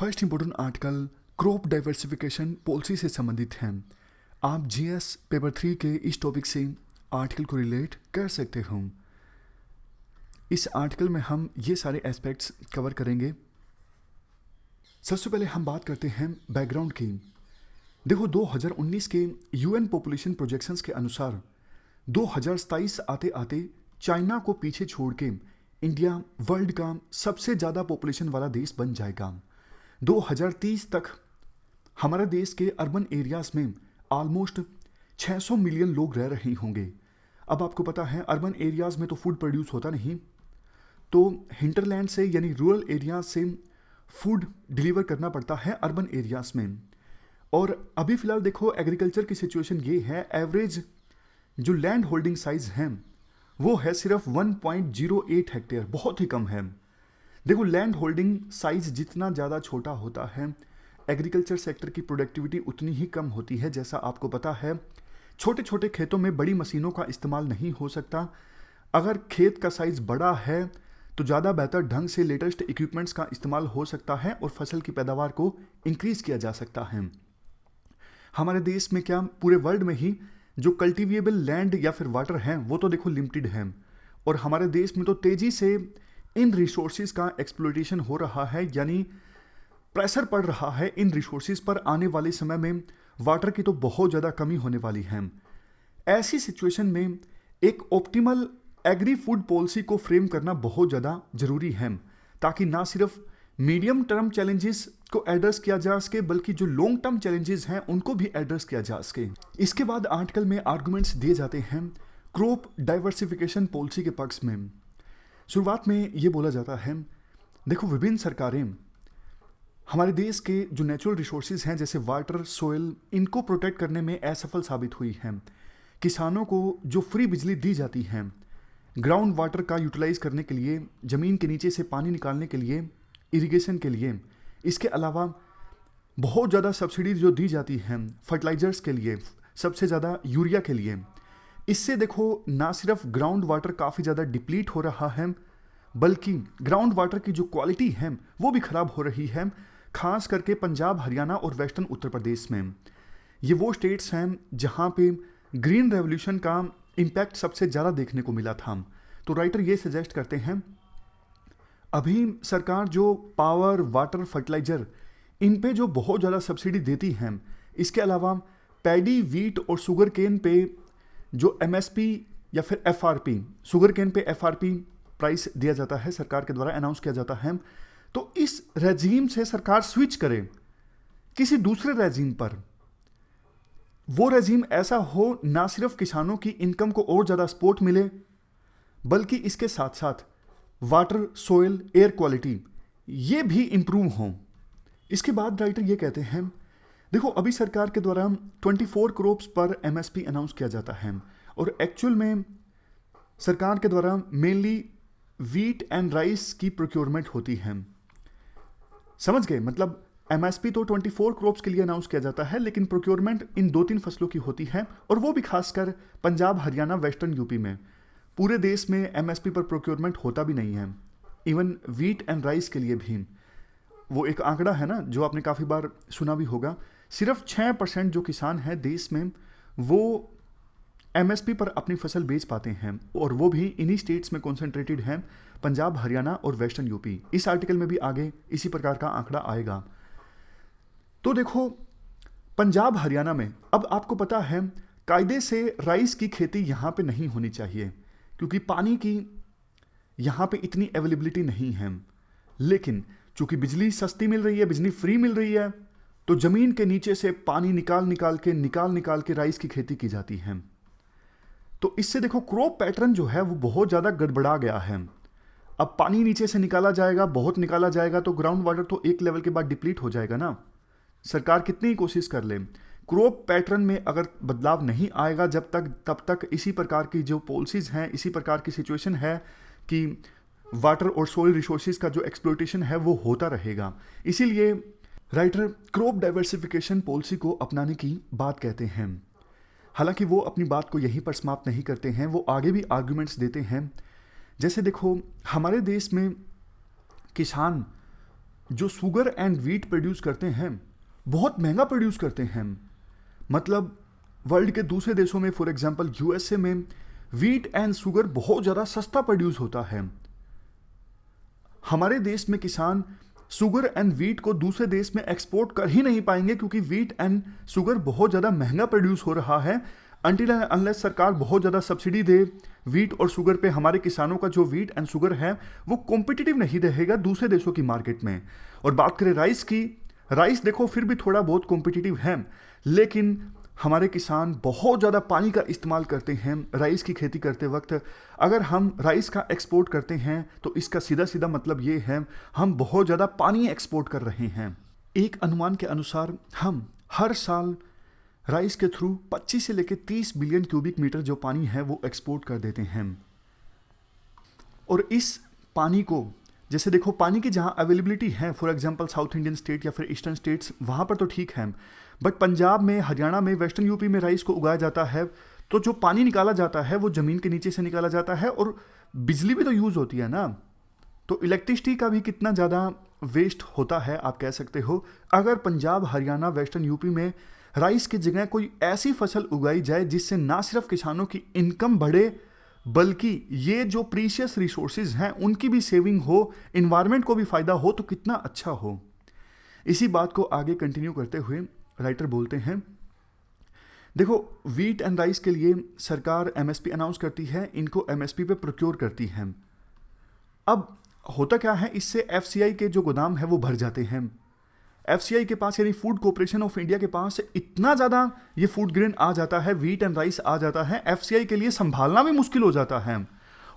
First important article crop diversification policy से संबंधित है। आप जीएस पेपर 3 के इस टॉपिक से आर्टिकल को रिलेट कर सकते हो। इस आर्टिकल में हम ये सारे एस्पेक्ट्स कवर करेंगे। सबसे पहले हम बात करते हैं बैकग्राउंड की। देखो 2019 के यूएन पॉपुलेशन प्रोजेक्शंस के अनुसार 2027 आते आते चाइना को पीछे छोड़ के इंडिया वर्ल्ड का सबसे ज़्यादा पॉपुलेशन वाला देश बन जाएगा। 2030 तक हमारे देश के अर्बन एरियाज में ऑलमोस्ट 600 मिलियन लोग रह रहे होंगे। अब आपको पता है अर्बन एरियाज में तो फूड प्रोड्यूस होता नहीं, तो हिंटरलैंड से यानी रूरल एरियाज से फूड डिलीवर करना पड़ता है अर्बन एरियाज में। और अभी फ़िलहाल देखो एग्रीकल्चर की सिचुएशन ये है, एवरेज जो लैंड होल्डिंग साइज है वो है सिर्फ 1.08 हेक्टेयर, बहुत ही कम है। देखो लैंड होल्डिंग साइज जितना ज़्यादा छोटा होता है एग्रीकल्चर सेक्टर की प्रोडक्टिविटी उतनी ही कम होती है। जैसा आपको पता है छोटे छोटे खेतों में बड़ी मशीनों का इस्तेमाल नहीं हो सकता। अगर खेत का साइज बड़ा है तो ज़्यादा बेहतर ढंग से लेटेस्ट इक्विपमेंट्स का इस्तेमाल हो सकता है और फसल की पैदावार को इंक्रीज किया जा सकता है। हमारे देश में क्या पूरे वर्ल्ड में ही जो कल्टिवेबल लैंड या फिर वाटर है वो तो देखो लिमिटेड है, और हमारे देश में तो तेज़ी से इन रिसोर्सेज का एक्सप्लॉयटेशन हो रहा है, यानी प्रेशर पड़ रहा है इन रिसोर्सेज पर। आने वाले समय में वाटर की तो बहुत ज़्यादा कमी होने वाली है। ऐसी सिचुएशन में एक ऑप्टिमल एग्री फूड पॉलिसी को फ्रेम करना बहुत ज़्यादा ज़रूरी है, ताकि ना सिर्फ मीडियम टर्म चैलेंजेस को एड्रेस किया जा सके बल्कि जो लॉन्ग टर्म चैलेंजेस हैं उनको भी एड्रेस किया जा सके। इसके बाद आर्टिकल में आर्गुमेंट्स दिए जाते हैं क्रॉप डाइवर्सिफिकेशन पॉलिसी के पक्ष में। शुरुआत में ये बोला जाता है, देखो विभिन्न सरकारें हमारे देश के जो नेचुरल रिसोर्सेज हैं जैसे वाटर, सोइल, इनको प्रोटेक्ट करने में असफल साबित हुई हैं। किसानों को जो फ्री बिजली दी जाती है ग्राउंड वाटर का यूटिलाइज करने के लिए, ज़मीन के नीचे से पानी निकालने के लिए, इरिगेशन के लिए, इसके अलावा बहुत ज़्यादा सब्सिडी जो दी जाती हैं फर्टिलाइजर्स के लिए, सबसे ज़्यादा यूरिया के लिए, इससे देखो ना सिर्फ ग्राउंड वाटर काफ़ी ज़्यादा डिप्लीट हो रहा है बल्कि ग्राउंड वाटर की जो क्वालिटी है वो भी ख़राब हो रही है, खास करके पंजाब, हरियाणा और वेस्टर्न उत्तर प्रदेश में। ये वो स्टेट्स हैं जहाँ पे ग्रीन रेवोल्यूशन का इम्पैक्ट सबसे ज़्यादा देखने को मिला था। तो राइटर ये सजेस्ट करते हैं अभी सरकार जो पावर, वाटर, फर्टिलाइजर इन पे जो बहुत ज़्यादा सब्सिडी देती हैं, इसके अलावा पैडी, वीट और शुगर केन पे जो एमएसपी या फिर एफआरपी, शुगर केन पे एफआरपी प्राइस दिया जाता है, सरकार के द्वारा अनाउंस किया जाता है, तो इस रेजीम से सरकार स्विच करे किसी दूसरे रेजीम पर। वो रेजीम ऐसा हो ना सिर्फ किसानों की इनकम को और ज़्यादा सपोर्ट मिले बल्कि इसके साथ साथ वाटर, सोइल, एयर क्वालिटी ये भी इम्प्रूव हों। इसके बाद राइटर ये कहते हैं, देखो अभी सरकार के द्वारा 24 क्रॉप्स पर एमएसपी अनाउंस किया जाता है और एक्चुअल में सरकार के द्वारा मेनली वीट एंड राइस की प्रोक्योरमेंट होती है। समझ गए? मतलब एमएसपी तो 24 क्रॉप्स के लिए अनाउंस किया जाता है लेकिन प्रोक्योरमेंट इन 2-3 फसलों की होती है, और वो भी खासकर पंजाब, हरियाणा, वेस्टर्न यूपी में। पूरे देश में एमएसपी पर प्रोक्योरमेंट होता भी नहीं है। इवन वीट एंड राइस के लिए भी वो एक आंकड़ा है ना जो आपने काफ़ी बार सुना भी होगा, सिर्फ 6% जो किसान हैं देश में वो एमएसपी पर अपनी फसल बेच पाते हैं, और वो भी इन्हीं स्टेट्स में कॉन्सेंट्रेटेड हैं, पंजाब, हरियाणा और वेस्टर्न यूपी। इस आर्टिकल में भी आगे इसी प्रकार का आंकड़ा आएगा। तो देखो पंजाब, हरियाणा में अब आपको पता है कायदे से राइस की खेती यहाँ पे नहीं होनी चाहिए क्योंकि पानी की यहाँ पे इतनी अवेलेबिलिटी नहीं है, लेकिन चूंकि बिजली सस्ती मिल रही है, बिजली फ्री मिल रही है, तो ज़मीन के नीचे से पानी निकाल निकाल के राइस की खेती की जाती है। तो इससे देखो क्रॉप पैटर्न जो है वो बहुत ज़्यादा गड़बड़ा गया है। अब पानी नीचे से निकाला जाएगा, बहुत निकाला जाएगा, तो ग्राउंड वाटर तो एक लेवल के बाद डिप्लीट हो जाएगा ना। सरकार कितनी ही कोशिश कर ले, क्रॉप पैटर्न में अगर बदलाव नहीं आएगा तब तक इसी प्रकार की जो पॉलिसीज़ हैं, इसी प्रकार की सिचुएशन है कि वाटर और सोइल रिसोर्सेज का जो एक्सप्लॉयटेशन है वो होता रहेगा। इसीलिए राइटर क्रॉप डाइवर्सिफिकेशन पॉलिसी को अपनाने की बात कहते हैं। हालांकि वो अपनी बात को यहीं पर समाप्त नहीं करते हैं, वो आगे भी आर्गुमेंट्स देते हैं। जैसे देखो हमारे देश में किसान जो शुगर एंड वीट प्रोड्यूस करते हैं बहुत महंगा प्रोड्यूस करते हैं। मतलब वर्ल्ड के दूसरे देशों में, फॉर एग्जांपल यूएसए में, वीट एंड शुगर बहुत ज़्यादा सस्ता प्रोड्यूस होता है। हमारे देश में किसान शुगर एंड वीट को दूसरे देश में एक्सपोर्ट कर ही नहीं पाएंगे क्योंकि वीट एंड शुगर बहुत ज़्यादा महंगा प्रोड्यूस हो रहा है। अनटिल अनलेस सरकार बहुत ज़्यादा सब्सिडी दे वीट और शुगर पे, हमारे किसानों का जो वीट एंड शुगर है वो कॉम्पिटिटिव नहीं रहेगा दूसरे देशों की मार्केट में। और बात करें राइस की, राइस देखो फिर भी थोड़ा बहुत कॉम्पिटिटिव है, लेकिन हमारे किसान बहुत ज़्यादा पानी का इस्तेमाल करते हैं राइस की खेती करते वक्त। अगर हम राइस का एक्सपोर्ट करते हैं तो इसका सीधा सीधा मतलब ये है हम बहुत ज़्यादा पानी एक्सपोर्ट कर रहे हैं। एक अनुमान के अनुसार हम हर साल राइस के थ्रू 25 से लेकर 30 बिलियन क्यूबिक मीटर जो पानी है वो एक्सपोर्ट कर देते हैं। और इस पानी को, जैसे देखो पानी की जहाँ अवेलेबिलिटी है, for example south Indian state या फिर ईस्टर्न स्टेट्स, वहाँ पर तो ठीक है, बट पंजाब में, हरियाणा में, वेस्टर्न यूपी में राइस को उगाया जाता है तो जो पानी निकाला जाता है वो ज़मीन के नीचे से निकाला जाता है और बिजली भी तो यूज़ होती है ना, तो इलेक्ट्रिसिटी का भी कितना ज़्यादा वेस्ट होता है आप कह सकते हो। अगर पंजाब, हरियाणा, वेस्टर्न यूपी में राइस की जगह कोई ऐसी फसल उगाई जाए जिससे ना सिर्फ किसानों की इनकम बढ़े बल्कि ये जो प्रीशियस रिसोर्सेज हैं उनकी भी सेविंग हो, इन्वायरमेंट को भी फायदा हो, तो कितना अच्छा हो। इसी बात को आगे कंटिन्यू करते हुए राइटर बोलते हैं, देखो वीट एंड राइस के लिए सरकार एमएसपी अनाउंस करती है, इनको एमएसपी पे प्रोक्योर करती है। अब होता क्या है, इससे एफसीआई के जो गोदाम है वो भर जाते हैं। एफसीआई के पास यानी फूड कॉर्पोरेशन ऑफ इंडिया के पास इतना ज़्यादा ये फूड ग्रेन आ जाता है, वीट एंड राइस आ जाता है, एफसीआई के लिए संभालना भी मुश्किल हो जाता है।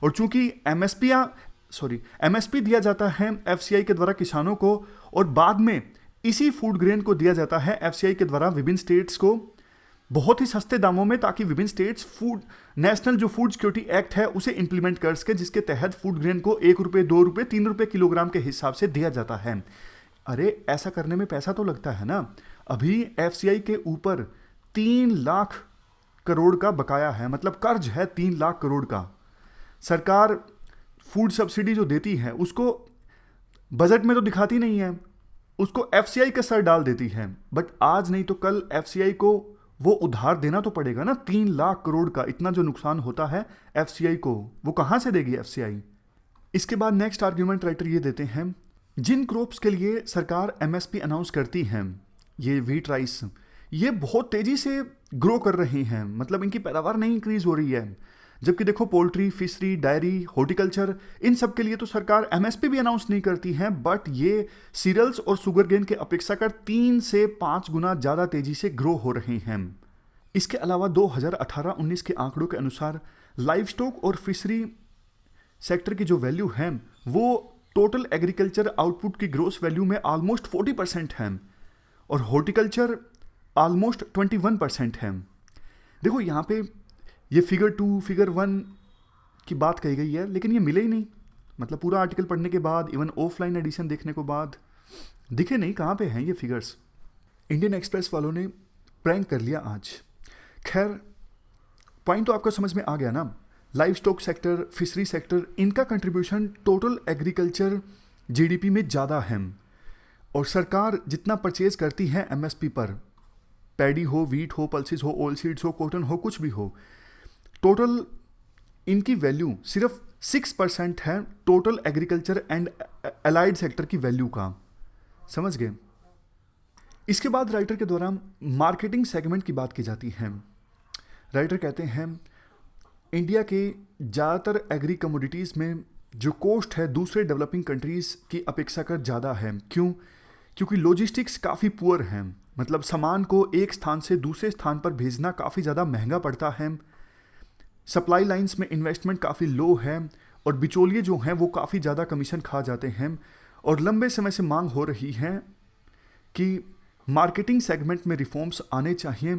और चूंकि एमएसपी दिया जाता है एफसीआई के द्वारा किसानों को और बाद में इसी फूड ग्रेन को दिया जाता है एफसीआई के द्वारा विभिन्न स्टेट्स को बहुत ही सस्ते दामों में, ताकि विभिन्न स्टेट्स नेशनल जो फूड सिक्योरिटी एक्ट है उसे इंप्लीमेंट कर सके, जिसके तहत फूड ग्रेन को 1 रुपये, 2 रुपये, 3 रुपये किलोग्राम के हिसाब से दिया जाता है। अरे ऐसा करने में पैसा तो लगता है ना। अभी एफसीआई के ऊपर 3 लाख करोड़ का बकाया है, मतलब कर्ज है 3 लाख करोड़ का। सरकार फूड सब्सिडी जो देती है उसको बजट में तो दिखाती नहीं है, उसको एफसीआई के सर डाल देती है, बट आज नहीं तो कल एफसीआई को वो उधार देना तो पड़ेगा ना। 3 लाख करोड़ का इतना जो नुकसान होता है एफसीआई को, वो कहाँ से देगी एफसीआई। इसके बाद नेक्स्ट आर्ग्यूमेंट राइटर ये देते हैं, जिन क्रॉप्स के लिए सरकार एमएसपी अनाउंस करती है, ये वीट, राइस, ये बहुत तेज़ी से ग्रो कर रही हैं, मतलब इनकी पैदावार नहीं इंक्रीज हो रही है। जबकि देखो पोल्ट्री, फिशरी, डायरी, हॉर्टिकल्चर, इन सब के लिए तो सरकार एमएसपी भी अनाउंस नहीं करती है, बट ये सीरियल्स और शुगर केन के अपेक्षाकृत 3 से 5 गुना ज़्यादा तेज़ी से ग्रो हो रही हैं। इसके अलावा 2018-19 के आंकड़ों के अनुसार लाइव स्टॉक और फिशरी सेक्टर की जो वैल्यू है वो टोटल एग्रीकल्चर आउटपुट की ग्रोस वैल्यू में ऑलमोस्ट 40% है और हॉर्टिकल्चर ऑलमोस्ट 21% है। देखो यहाँ पे ये फिगर 2, फिगर 1 की बात कही गई है, लेकिन ये मिले ही नहीं, मतलब पूरा आर्टिकल पढ़ने के बाद, इवन ऑफलाइन एडिशन देखने के बाद दिखे नहीं, कहाँ पे हैं ये फिगर्स। इंडियन एक्सप्रेस वालों ने प्रैंक कर लिया आज। खैर पॉइंट तो आपको समझ में आ गया ना। Live stock sector, fishery sector, इनका कंट्रीब्यूशन टोटल एग्रीकल्चर जीडीपी में ज़्यादा है और सरकार जितना परचेज करती है एमएसपी पर, पैडी हो, वीट हो, पल्सेस हो, ऑयल सीड्स हो, कॉटन हो, कुछ भी हो, टोटल इनकी वैल्यू सिर्फ 6% है total agriculture and allied sector की वैल्यू का। समझ गए। इसके बाद राइटर के द्वारा मार्केटिंग सेगमेंट की बात की जाती है। राइटर कहते हैं इंडिया के ज़्यादातर एग्री कमोडिटीज़ में जो कॉस्ट है दूसरे डेवलपिंग कंट्रीज़ की अपेक्षा कर ज़्यादा है। क्यों? क्योंकि लॉजिस्टिक्स काफ़ी पुअर हैं, मतलब सामान को एक स्थान से दूसरे स्थान पर भेजना काफ़ी ज़्यादा महंगा पड़ता है। सप्लाई लाइंस में इन्वेस्टमेंट काफ़ी लो है और बिचौलिए जो हैं वो काफ़ी ज़्यादा कमीशन खा जाते हैं। और लंबे समय से मांग हो रही है कि मार्केटिंग सेगमेंट में रिफॉर्म्स आने चाहिए,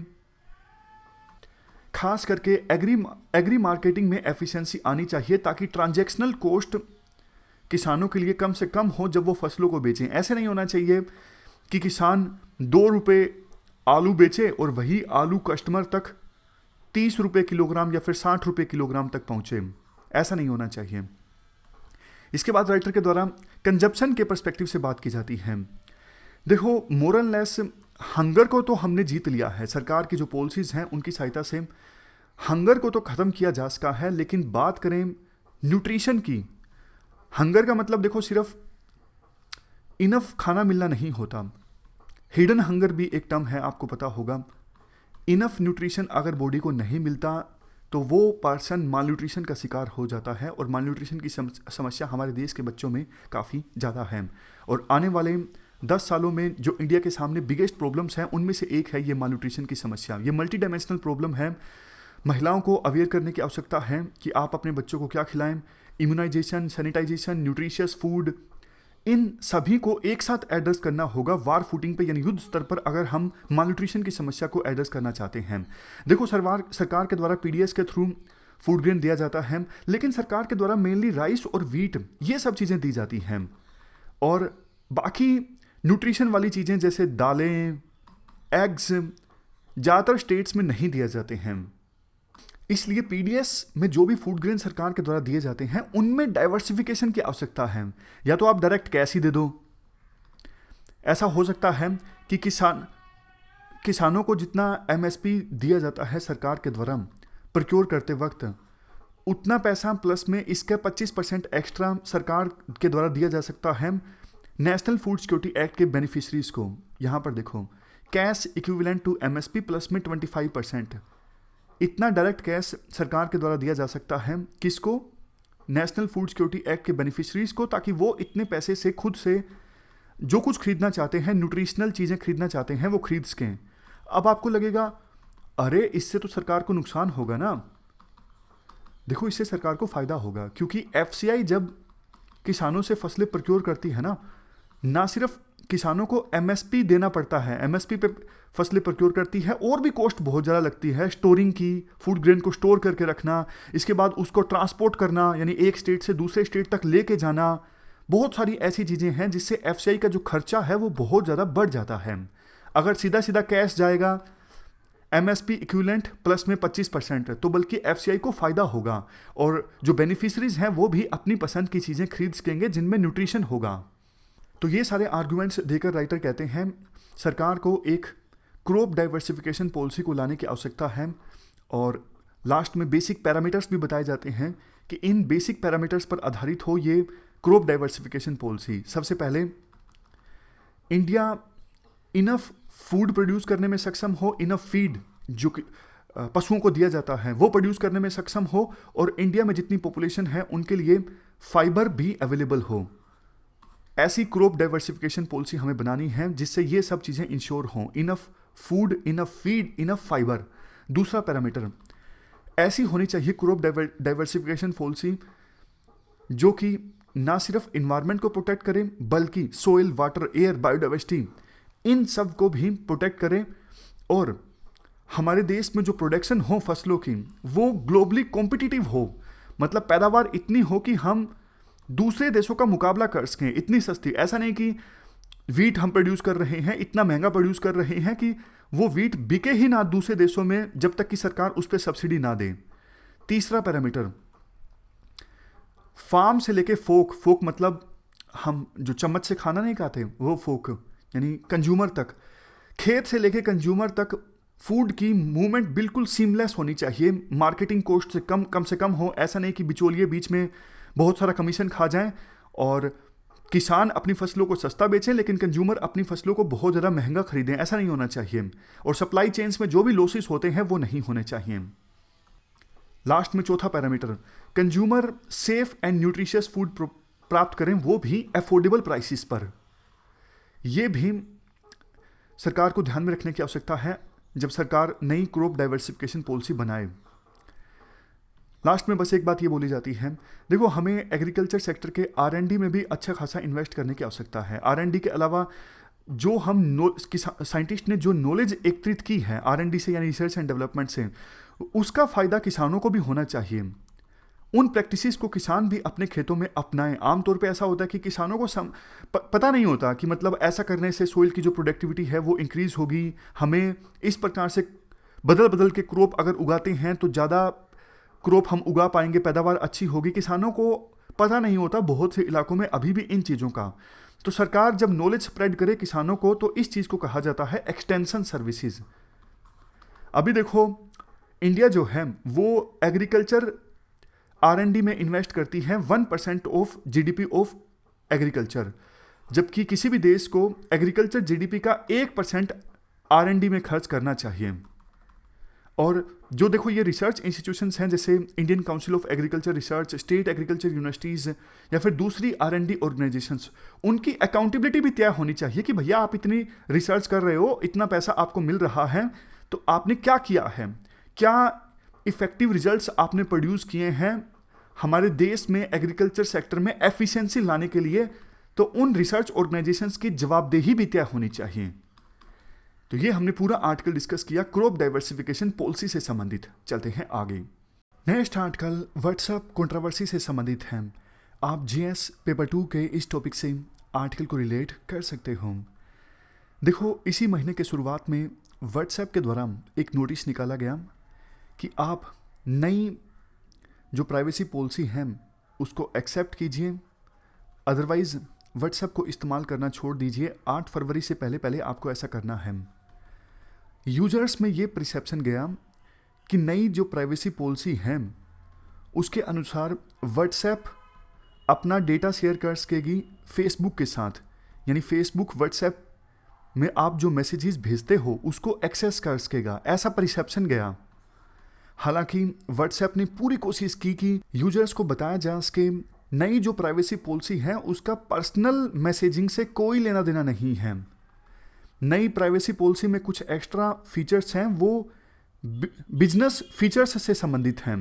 खास करके एग्री मार्केटिंग में एफिशिएंसी आनी चाहिए ताकि ट्रांजैक्शनल कॉस्ट किसानों के लिए कम से कम हो जब वो फसलों को बेचें। ऐसे नहीं होना चाहिए कि किसान 2 रुपये आलू बेचे और वही आलू कस्टमर तक 30 रुपये किलोग्राम या फिर 60 रुपये किलोग्राम तक पहुँचे। ऐसा नहीं होना चाहिए। इसके बाद राइटर के द्वारा कंजप्शन के पर्सपेक्टिव से बात की जाती है। देखो, मोरल लेस हंगर को तो हमने जीत लिया है, सरकार की जो पॉलिसीज़ हैं उनकी सहायता से हंगर को तो ख़त्म किया जा सका है। लेकिन बात करें न्यूट्रिशन की, हंगर का मतलब देखो सिर्फ इनफ खाना मिलना नहीं होता, हिडन हंगर भी एक टर्म है, आपको पता होगा। इनफ न्यूट्रिशन अगर बॉडी को नहीं मिलता तो वो पर्सन मालन्यूट्रिशन का शिकार हो जाता है, और मालन्यूट्रिशन की समस्या हमारे देश के बच्चों में काफ़ी ज़्यादा है। और आने वाले 10 सालों में जो इंडिया के सामने बिगेस्ट प्रॉब्लम्स हैं उनमें से एक है ये मालन्यूट्रिशन की समस्या। ये मल्टी डायमेंशनल प्रॉब्लम है। महिलाओं को अवेयर करने की आवश्यकता है कि आप अपने बच्चों को क्या खिलाएं। इम्यूनाइजेशन, सैनिटाइजेशन, न्यूट्रिशियस फूड, इन सभी को एक साथ एड्रेस करना होगा वार फुटिंग पे, यानी युद्ध स्तर पर, अगर हम मालन्यूट्रिशन की समस्या को एड्रेस करना चाहते हैं। देखो, सरकार के द्वारा पीडीएस के थ्रू फूड ग्रेन दिया जाता है, लेकिन सरकार के द्वारा मेनली राइस और वीट ये सब चीज़ें दी जाती हैं, और बाकी न्यूट्रिशन वाली चीज़ें जैसे दालें, एग्स ज़्यादातर स्टेट्स में नहीं दिए जाते हैं। इसलिए पीडीएस में जो भी फूड ग्रेन सरकार के द्वारा दिए जाते हैं उनमें डाइवर्सिफिकेशन की आवश्यकता है। या तो आप डायरेक्ट कैश ही दे दो, ऐसा हो सकता है कि किसानों को जितना एमएसपी दिया जाता है सरकार के द्वारा प्रोक्योर करते वक्त, उतना पैसा प्लस में इसका 25% एक्स्ट्रा सरकार के द्वारा दिया जा सकता है नेशनल फूड सिक्योरिटी एक्ट के बेनिफिशरीज को। यहाँ पर देखो, cash equivalent to MSP plus में 25%, इतना डायरेक्ट कैश सरकार के द्वारा दिया जा सकता है। किसको? नेशनल फूड सिक्योरिटी एक्ट के बेनिफिशरीज को, ताकि वो इतने पैसे से खुद से जो कुछ खरीदना चाहते हैं, न्यूट्रिशनल चीज़ें खरीदना चाहते हैं, वो खरीद सकें। अब आपको लगेगा अरे इससे तो सरकार को नुकसान होगा ना। देखो, इससे सरकार को फ़ायदा होगा, क्योंकि एफसीआई जब किसानों से फसलें प्रोक्योर करती है ना सिर्फ किसानों को एमएसपी देना पड़ता है, एमएसपी पे फसलें प्रोक्योर करती है, और भी कॉस्ट बहुत ज़्यादा लगती है स्टोरिंग की, फूड ग्रेन को स्टोर करके रखना, इसके बाद उसको ट्रांसपोर्ट करना, यानी एक स्टेट से दूसरे स्टेट तक लेके जाना। बहुत सारी ऐसी चीज़ें हैं जिससे एफसीआई का जो खर्चा है वो बहुत ज़्यादा बढ़ जाता है। अगर सीधा सीधा कैश जाएगा एमएसपी इक्विवेलेंट प्लस में 25%, तो बल्कि एफसीआई को फ़ायदा होगा, और जो बेनिफिशरीज हैं वो भी अपनी पसंद की चीज़ें खरीद सकेंगे जिनमें न्यूट्रिशन होगा। तो ये सारे आर्गुमेंट्स देकर राइटर कहते हैं सरकार को एक क्रॉप डाइवर्सिफिकेशन पॉलिसी को लाने की आवश्यकता है, और लास्ट में बेसिक पैरामीटर्स भी बताए जाते हैं कि इन बेसिक पैरामीटर्स पर आधारित हो ये क्रॉप डाइवर्सिफिकेशन पॉलिसी। सबसे पहले, इंडिया इनफ फूड प्रोड्यूस करने में सक्षम हो, इनफ फीड जो कि पशुओं को दिया जाता है वो प्रोड्यूस करने में सक्षम हो, और इंडिया में जितनी पॉपुलेशन है उनके लिए फाइबर भी अवेलेबल हो। ऐसी क्रॉप डाइवर्सिफिकेशन पॉलिसी हमें बनानी है जिससे ये सब चीज़ें इंश्योर हों, enough food, enough feed, enough fibre. दूसरा पैरामीटर, ऐसी होनी चाहिए क्रॉप डाइवर्सिफिकेशन पॉलिसी जो कि ना सिर्फ इन्वायरमेंट को प्रोटेक्ट करे, बल्कि सोइल, वाटर, एयर, बायोडाइवर्सिटी, इन सब को भी प्रोटेक्ट करे, और हमारे देश में जो प्रोडक्शन हो फसलों की वो ग्लोबली कॉम्पिटिटिव हो, मतलब पैदावार इतनी हो कि हम दूसरे देशों का मुकाबला कर सकें, इतनी सस्ती। ऐसा नहीं कि वीट हम प्रोड्यूस कर रहे हैं, इतना महंगा प्रोड्यूस कर रहे हैं कि वो वीट बिके ही ना दूसरे देशों में जब तक कि सरकार उस पर सब्सिडी ना दे। तीसरा पैरामीटर, फार्म से लेके फोक मतलब हम जो चम्मच से खाना नहीं खाते वो फोक, यानी कंज्यूमर तक, खेत से लेके कंज्यूमर तक फूड की मूवमेंट बिल्कुल सीमलेस होनी चाहिए, मार्केटिंग कॉस्ट से कम हो। ऐसा नहीं कि बिचौलिए बीच में बहुत सारा कमीशन खा जाएं और किसान अपनी फसलों को सस्ता बेचें लेकिन कंज्यूमर अपनी फसलों को बहुत ज़्यादा महंगा खरीदें। ऐसा नहीं होना चाहिए, और सप्लाई चेन्स में जो भी लॉसेस होते हैं वो नहीं होने चाहिए। लास्ट में चौथा parameter, consumer safe and nutritious food प्राप्त करें, वो भी अफोर्डेबल प्राइसेस पर। यह भी सरकार को ध्यान में रखने की आवश्यकता है जब सरकार नई क्रॉप डाइवर्सिफिकेशन पॉलिसी बनाए। लास्ट में बस एक बात ये बोली जाती है, देखो हमें एग्रीकल्चर सेक्टर के R&D में भी अच्छा खासा इन्वेस्ट करने की आवश्यकता है। R&D के अलावा जो हम साइंटिस्ट ने जो नॉलेज एकत्रित की है R&D से, यानी रिसर्च एंड डेवलपमेंट से, उसका फ़ायदा किसानों को भी होना चाहिए। उन प्रैक्टिसेस को किसान भी अपने खेतों में अपनाएं। आमतौर पे ऐसा होता है कि किसानों को पता नहीं होता कि मतलब ऐसा करने से सोइल की जो प्रोडक्टिविटी है वो इंक्रीज़ होगी, हमें इस प्रकार से बदल के क्रॉप अगर उगाते हैं तो ज़्यादा क्रॉप हम उगा पाएंगे, पैदावार अच्छी होगी। किसानों को पता नहीं होता बहुत से इलाकों में अभी भी इन चीज़ों का। तो सरकार जब नॉलेज स्प्रेड करे किसानों को, तो इस चीज़ को कहा जाता है एक्सटेंशन सर्विसेज। अभी देखो, इंडिया जो है वो एग्रीकल्चर R&D में इन्वेस्ट करती है 1% ऑफ GDP ऑफ एग्रीकल्चर, जबकि किसी भी देश को एग्रीकल्चर GDP का 1% R&D में खर्च करना चाहिए। और जो देखो ये रिसर्च इंस्टीट्यूशंस हैं जैसे Indian council of agriculture research, state agriculture universities या फिर दूसरी R&D ऑर्गेनाइजेशंस, उनकी अकाउंटेबिलिटी भी तय होनी चाहिए कि भैया आप इतनी रिसर्च कर रहे हो, इतना पैसा आपको मिल रहा है, तो आपने क्या किया है, क्या इफेक्टिव रिजल्ट्स आपने प्रोड्यूस किए हैं हमारे देश में एग्रीकल्चर सेक्टर में एफिशिएंसी लाने के लिए। तो उन रिसर्च ऑर्गेनाइजेशंस की जवाबदेही भी तय होनी चाहिए। तो ये हमने पूरा आर्टिकल डिस्कस किया क्रॉप डाइवर्सिफिकेशन पॉलिसी से संबंधित। चलते हैं आगे। नेक्स्ट आर्टिकल व्हाट्सएप कंट्रोवर्सी से संबंधित है। आप GS पेपर 2 के इस टॉपिक से आर्टिकल को रिलेट कर सकते हो। देखो, इसी महीने के शुरुआत में व्हाट्सएप के द्वारा एक नोटिस निकाला गया कि आप नई जो प्राइवेसी पॉलिसी है उसको एक्सेप्ट कीजिए, अदरवाइज व्हाट्सएप को इस्तेमाल करना छोड़ दीजिए। 8 फरवरी से पहले पहले आपको ऐसा करना है। यूजर्स में ये परसेप्शन गया कि नई जो प्राइवेसी पॉलिसी है उसके अनुसार व्हाट्सएप अपना डेटा शेयर कर सकेगी फेसबुक के साथ, यानी फेसबुक व्हाट्सएप में आप जो मैसेजेस भेजते हो उसको एक्सेस कर सकेगा, ऐसा परसेप्शन गया। हालांकि व्हाट्सएप ने पूरी कोशिश की कि यूजर्स को बताया जा सके नई जो प्राइवेसी पॉलिसी है उसका पर्सनल मैसेजिंग से कोई लेना देना नहीं है। नई प्राइवेसी पॉलिसी में कुछ एक्स्ट्रा फीचर्स हैं, वो बिजनेस फीचर्स से संबंधित हैं।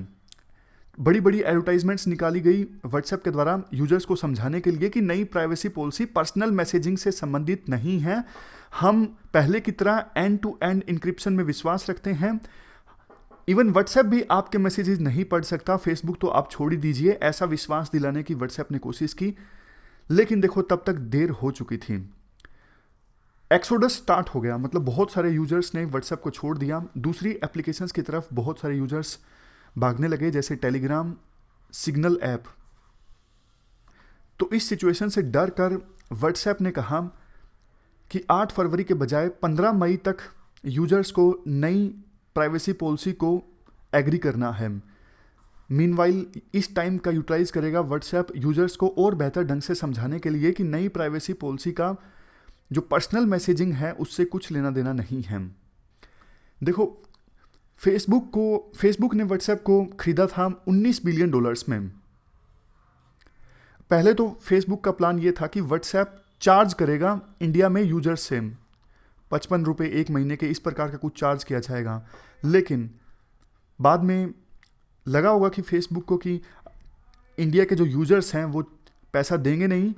बड़ी बड़ी एडवर्टाइजमेंट्स निकाली गई व्हाट्सएप के द्वारा यूजर्स को समझाने के लिए कि नई प्राइवेसी पॉलिसी पर्सनल मैसेजिंग से संबंधित नहीं है, हम पहले की तरह एंड टू एंड इंक्रिप्शन में विश्वास रखते हैं। इवन व्हाट्सएप भी आपके मैसेजेस नहीं पढ़ सकता, फेसबुक तो आप छोड़ ही दीजिए। ऐसा विश्वास दिलाने की व्हाट्सएप ने कोशिश की, लेकिन देखो तब तक देर हो चुकी थी। एक्सोडस स्टार्ट हो गया, मतलब बहुत सारे यूजर्स ने व्हाट्सएप को छोड़ दिया, दूसरी एप्लीकेशंस की तरफ बहुत सारे यूजर्स भागने लगे, जैसे टेलीग्राम, सिग्नल ऐप। तो इस सिचुएशन से डर कर व्हाट्सएप ने कहा कि 8 फरवरी के बजाय 15 मई तक यूजर्स को नई प्राइवेसी पॉलिसी को एग्री करना है। मीनवाइल इस टाइम का यूटिलाइज करेगा व्हाट्सएप यूजर्स को और बेहतर ढंग से समझाने के लिए कि नई प्राइवेसी पॉलिसी का जो पर्सनल मैसेजिंग है उससे कुछ लेना देना नहीं है। देखो, फेसबुक ने व्हाट्सएप को खरीदा था $19 बिलियन में। पहले तो फेसबुक का प्लान ये था कि व्हाट्सएप चार्ज करेगा इंडिया में यूजर्स से 55 रुपये 1 महीने के, इस प्रकार का कुछ चार्ज किया जाएगा। लेकिन बाद में लगा होगा कि फेसबुक को कि इंडिया के जो यूजर्स हैं वो पैसा देंगे नहीं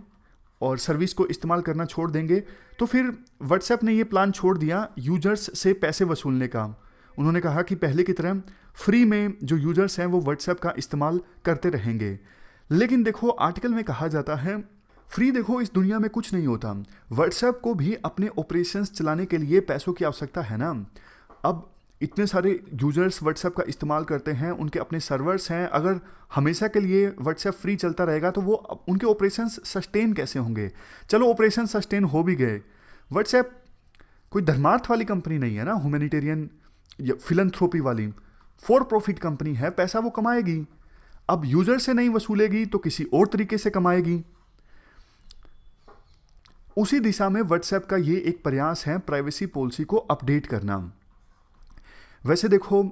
और सर्विस को इस्तेमाल करना छोड़ देंगे, तो फिर व्हाट्सएप ने ये प्लान छोड़ दिया यूजर्स से पैसे वसूलने का। उन्होंने कहा कि पहले की तरह फ्री में जो यूजर्स हैं वो व्हाट्सएप का इस्तेमाल करते रहेंगे। लेकिन देखो, आर्टिकल में कहा जाता है फ्री देखो इस दुनिया में कुछ नहीं होता, व्हाट्सएप को भी अपने ऑपरेशंस चलाने के लिए पैसों की आवश्यकता है ना। अब इतने सारे यूजर्स व्हाट्सएप का इस्तेमाल करते हैं, उनके अपने सर्वर्स हैं, अगर हमेशा के लिए व्हाट्सएप फ्री चलता रहेगा तो वो उनके ऑपरेशंस सस्टेन कैसे होंगे। चलो ऑपरेशन सस्टेन हो भी गए, व्हाट्सएप कोई धर्मार्थ वाली कंपनी नहीं है ना, ह्यूमैनिटेरियन या फिलंथ्रोपी वाली, फॉर प्रॉफिट कंपनी है, पैसा वो कमाएगी। अब यूजर से नहीं वसूलेगी तो किसी और तरीके से कमाएगी। उसी दिशा में व्हाट्सएप का ये एक प्रयास है प्राइवेसी पॉलिसी को अपडेट करना। वैसे देखो,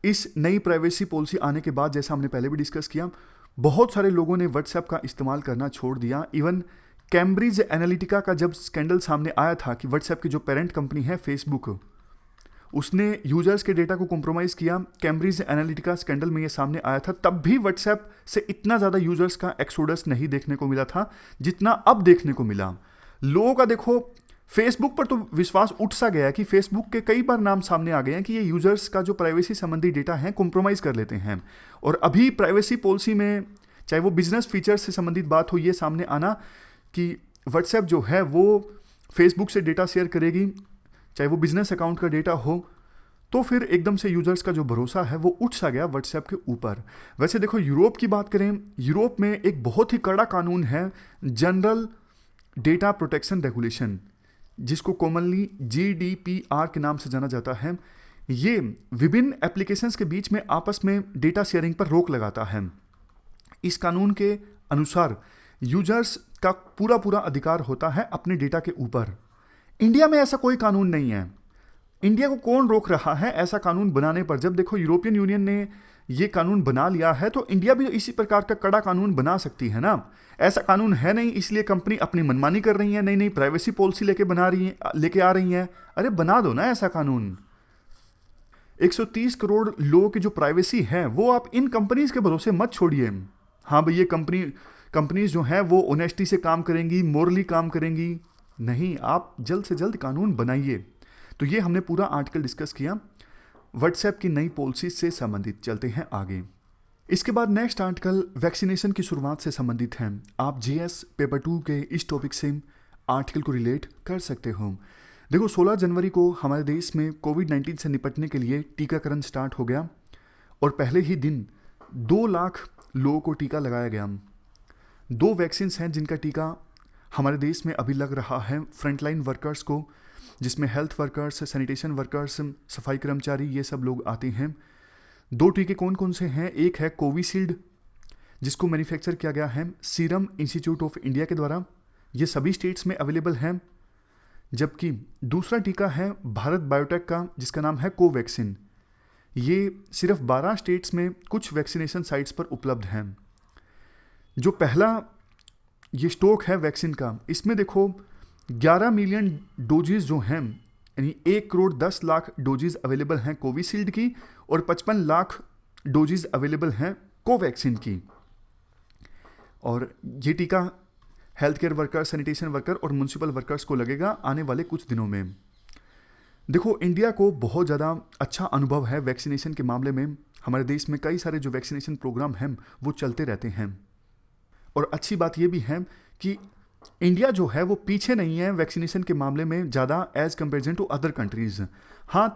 इस नई प्राइवेसी पॉलिसी आने के बाद, जैसा हमने पहले भी डिस्कस किया, बहुत सारे लोगों ने व्हाट्सएप का इस्तेमाल करना छोड़ दिया। इवन कैम्ब्रिज एनालिटिका का जब स्कैंडल सामने आया था कि व्हाट्सएप की जो पेरेंट कंपनी है फेसबुक, उसने यूजर्स के डेटा को कॉम्प्रोमाइज़ किया, कैम्ब्रिज एनालिटिका स्कैंडल में ये सामने आया था, तब भी व्हाट्सएप से इतना ज़्यादा यूजर्स का एक्सोडस नहीं देखने को मिला था जितना अब देखने को मिला। लोगों का देखो फेसबुक पर तो विश्वास उठ सा गया कि फेसबुक के कई बार नाम सामने आ गए हैं कि ये यूजर्स का जो प्राइवेसी संबंधी डेटा है कॉम्प्रोमाइज़ कर लेते हैं। और अभी प्राइवेसी पॉलिसी में चाहे वो बिजनेस फीचर्स से संबंधित बात हो, ये सामने आना कि व्हाट्सएप जो है वो फेसबुक से डेटा शेयर करेगी, चाहे वो बिजनेस अकाउंट का डेटा हो, तो फिर एकदम से यूजर्स का जो भरोसा है वो उठ सा गया व्हाट्सएप के ऊपर। वैसे देखो यूरोप की बात करें, यूरोप में एक बहुत ही कड़ा कानून है, जनरल डेटा प्रोटेक्शन रेगुलेशन, जिसको कॉमनली GDPR के नाम से जाना जाता है। ये विभिन्न एप्लीकेशंस के बीच में आपस में डेटा शेयरिंग पर रोक लगाता है। इस कानून के अनुसार यूजर्स का पूरा पूरा अधिकार होता है अपने डेटा के ऊपर। इंडिया में ऐसा कोई कानून नहीं है। इंडिया को कौन रोक रहा है ऐसा कानून बनाने पर? जब देखो यूरोपियन यूनियन ने ये कानून बना लिया है तो इंडिया भी इसी प्रकार का कड़ा कानून बना सकती है ना। ऐसा कानून है नहीं, इसलिए कंपनी अपनी मनमानी कर रही है, नई नई प्राइवेसी पॉलिसी लेके आ रही है। अरे बना दो ना ऐसा कानून। 130 करोड़ लोगों की जो प्राइवेसी है वो आप इन कंपनीज के भरोसे मत छोड़िए। हाँ भाई, ये कंपनीज जो हैं वो ऑनेस्टी से काम करेंगी, मोरली काम करेंगी। नहीं, आप जल्द से जल्द कानून बनाइए। तो ये हमने पूरा आर्टिकल डिस्कस किया व्हाट्सएप की नई पॉलिसी से संबंधित। चलते हैं आगे। इसके बाद नेक्स्ट आर्टिकल वैक्सीनेशन की शुरुआत से संबंधित है। आप GS पेपर 2 के इस टॉपिक से आर्टिकल को रिलेट कर सकते हो। देखो 16 जनवरी को हमारे देश में कोविड-19 से निपटने के लिए टीकाकरण स्टार्ट हो गया और पहले ही दिन 2 लाख लोगों को टीका लगाया गया। 2 वैक्सीन्स हैं जिनका टीका हमारे देश में अभी लग रहा है फ्रंटलाइन वर्कर्स को, जिसमें हेल्थ वर्कर्स, सैनिटेशन वर्कर्स, सफाई कर्मचारी, ये सब लोग आते हैं। 2 टीके कौन कौन से हैं? एक है कोविशील्ड, जिसको मैन्युफैक्चर किया गया है सीरम इंस्टीट्यूट ऑफ इंडिया के द्वारा। ये सभी स्टेट्स में अवेलेबल हैं। जबकि दूसरा टीका है भारत बायोटेक का, जिसका नाम है कोवैक्सिन। ये सिर्फ 12 स्टेट्स में कुछ वैक्सीनेशन साइट्स पर उपलब्ध हैं। जो पहला ये स्टॉक है वैक्सीन का, इसमें देखो 11 मिलियन डोजेज जो हैं, यानी 1 करोड़ 10 लाख डोजेज अवेलेबल हैं कोविशील्ड की और 55 लाख डोजेज अवेलेबल हैं कोवैक्सिन की। और ये टीका health care worker, sanitation worker और म्युनिसिपल वर्कर्स को लगेगा आने वाले कुछ दिनों में। देखो इंडिया को बहुत ज़्यादा अच्छा अनुभव है वैक्सीनेशन के मामले में। हमारे देश में कई सारे जो वैक्सीनेशन प्रोग्राम हैं वो चलते रहते हैं। और अच्छी बात ये भी है कि इंडिया जो है वो पीछे नहीं है वैक्सीनेशन के मामले में ज़्यादा as comparison to other countries. हाँ,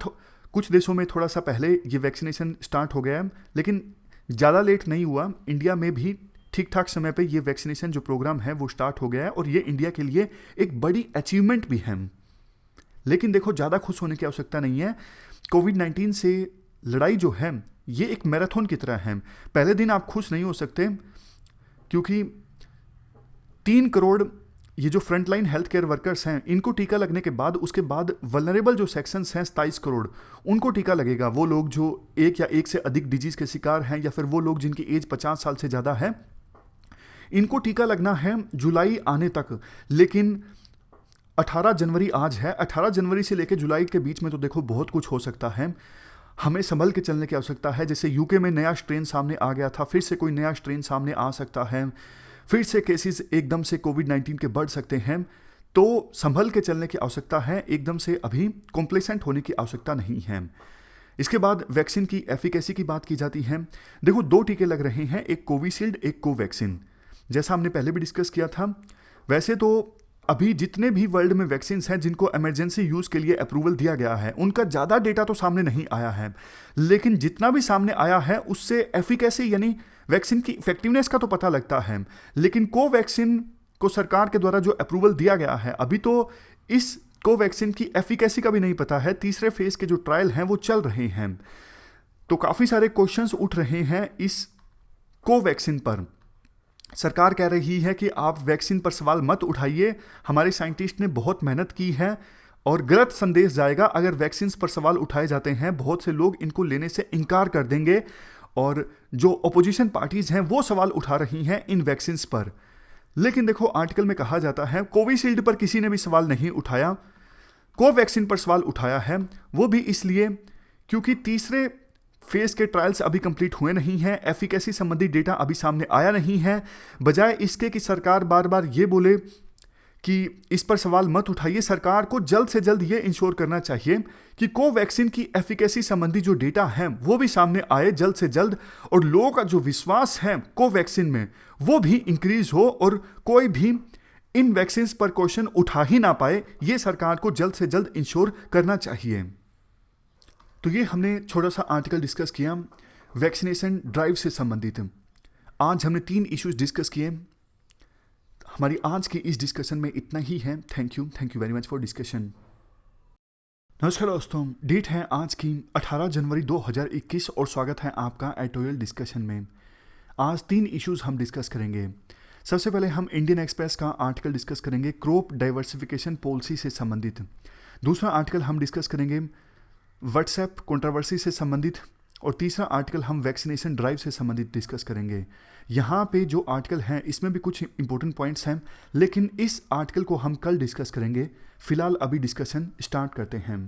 कुछ देशों में थोड़ा सा पहले ये वैक्सीनेशन स्टार्ट हो गया है, लेकिन ज़्यादा लेट नहीं हुआ। इंडिया में भी ठीक ठाक समय पे ये वैक्सीनेशन जो प्रोग्राम है वो स्टार्ट हो गया है और ये इंडिया के लिए एक बड़ी अचीवमेंट भी है। लेकिन देखो ज़्यादा खुश होने की आवश्यकता नहीं है। कोविड-19 से लड़ाई जो है ये एक मैराथन की तरह है। पहले दिन आप खुश नहीं हो सकते, क्योंकि 3 करोड़ ये जो फ्रंटलाइन हेल्थ केयर वर्कर्स हैं इनको टीका लगने के बाद उसके बाद वल्नरेबल जो सेक्शंस हैं 27 करोड़ उनको टीका लगेगा। वो लोग जो एक या एक से अधिक डिजीज़ के शिकार हैं या फिर वो लोग जिनकी एज 50 साल से ज़्यादा है, इनको टीका लगना है जुलाई आने तक। लेकिन 18 जनवरी आज है, 18 जनवरी से लेकर जुलाई के बीच में तो देखो बहुत कुछ हो सकता है। हमें संभल के चलने की आवश्यकता है। जैसे यूके में नया स्ट्रेन सामने आ गया था, फिर से कोई नया स्ट्रेन सामने आ सकता है, फिर से केसेस एकदम से कोविड-19 के बढ़ सकते हैं। तो संभल के चलने की आवश्यकता है, एकदम से अभी कॉम्प्लेसेंट होने की आवश्यकता नहीं है। इसके बाद वैक्सीन की एफिकेसी की बात की जाती है। देखो 2 टीके लग रहे हैं, एक कोविशील्ड, एक कोवैक्सिन। जैसा हमने पहले भी डिस्कस किया था, वैसे तो अभी जितने भी वर्ल्ड में वैक्सीन्स हैं जिनको इमरजेंसी यूज़ के लिए अप्रूवल दिया गया है, उनका ज़्यादा डेटा तो सामने नहीं आया है, लेकिन जितना भी सामने आया है उससे एफिकेसी यानी वैक्सीन की इफेक्टिवनेस का तो पता लगता है। लेकिन कोवैक्सिन को सरकार के द्वारा जो अप्रूवल दिया गया है, अभी तो इस कोवैक्सिन की एफिकेसी का भी नहीं पता है। तीसरे फेज के जो ट्रायल हैं वो चल रहे हैं। तो काफ़ी सारे क्वेश्चंस उठ रहे हैं इस कोवैक्सिन पर। सरकार कह रही है कि आप वैक्सीन पर सवाल मत उठाइए, हमारे साइंटिस्ट ने बहुत मेहनत की है, और गलत संदेश जाएगा अगर वैक्सीन पर सवाल उठाए जाते हैं। बहुत से लोग इनको लेने से इनकार कर देंगे और जो अपोजिशन पार्टीज हैं वो सवाल उठा रही हैं इन वैक्सीन पर। लेकिन देखो आर्टिकल में कहा जाता है कोविशील्ड पर किसी ने भी सवाल नहीं उठाया, कोवैक्सिन पर सवाल उठाया है। वो भी इसलिए क्योंकि तीसरे फेज के ट्रायल्स अभी कंप्लीट हुए नहीं हैं, एफिकेसी संबंधी डेटा अभी सामने आया नहीं है। बजाय इसके कि सरकार बार बार ये बोले कि इस पर सवाल मत उठाइए, सरकार को जल्द से जल्द ये इंश्योर करना चाहिए कि कोवैक्सिन की एफिकेसी संबंधी जो डेटा है वो भी सामने आए जल्द से जल्द, और लोगों का जो विश्वास है कोवैक्सिन में वो भी इंक्रीज हो और कोई भी इन वैक्सीन पर क्वेश्चन उठा ही ना पाए। ये सरकार को जल्द से जल्द इंश्योर करना चाहिए। तो ये हमने छोटा सा आर्टिकल डिस्कस किया वैक्सीनेशन ड्राइव से संबंधित। आज हमने 3 इश्यूज डिस्कस किए। हमारी आज की इस डिस्कशन में इतना ही है। Thank you very much for discussion. नमस्कार दोस्तों, डेट है आज की 18 जनवरी 2021 और स्वागत है आपका एडिटोरियल डिस्कशन में। आज 3 इश्यूज हम डिस्कस करेंगे। सबसे पहले हम इंडियन एक्सप्रेस का आर्टिकल डिस्कस करेंगे क्रॉप डाइवर्सिफिकेशन पॉलिसी से संबंधित। दूसरा आर्टिकल हम डिस्कस करेंगे व्हाट्सएप कंट्रोवर्सी से संबंधित, और तीसरा आर्टिकल हम वैक्सीनेशन ड्राइव से संबंधित डिस्कस करेंगे। यहाँ पे जो आर्टिकल हैं इसमें भी कुछ इंपॉर्टेंट पॉइंट्स हैं, लेकिन इस आर्टिकल को हम कल डिस्कस करेंगे। फिलहाल अभी डिस्कशन स्टार्ट करते हैं।